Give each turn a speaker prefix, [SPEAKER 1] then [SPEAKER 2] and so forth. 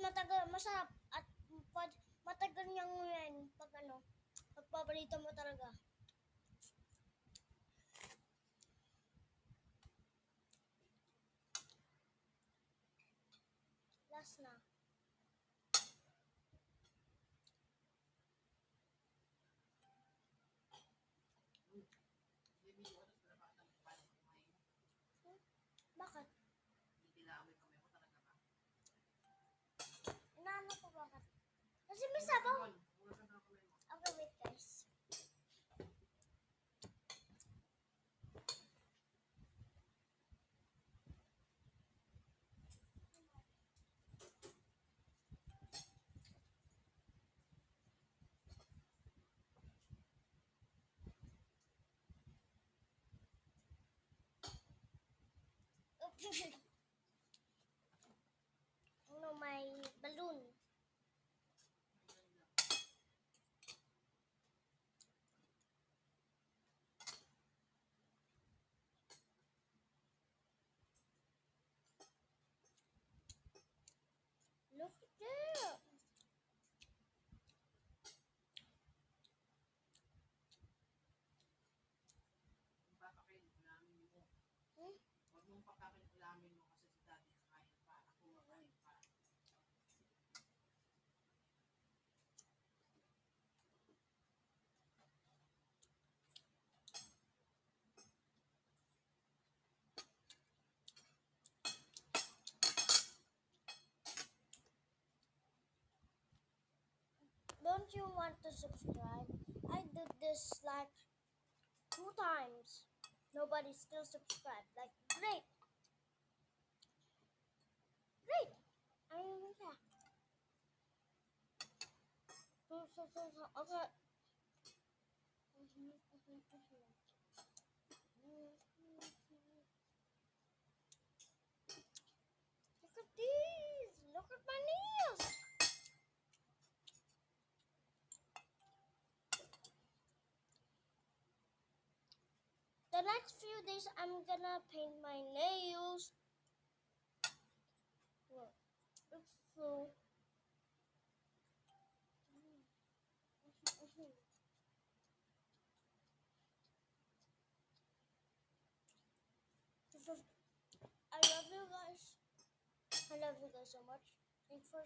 [SPEAKER 1] matagal, masarap at matagal niyang yan pag pagpabalito mo talaga. Last na. Bakit? Inaano ko bakit? Kasi may sabaw. Okay, wait guys. May balloon. Look there.
[SPEAKER 2] Huwag mong pakakiulamin mo kasi si daddy kakain pa. Ako makain pa.
[SPEAKER 1] Don't you want to subscribe? I did this like 2 times. Nobody still subscribed. Like, great. Great. I mean, yeah. Okay. Look at these. Look at my nails. The next few days, I'm gonna paint my nails. Look, it's so. I love you guys. I love you guys so much. Thanks for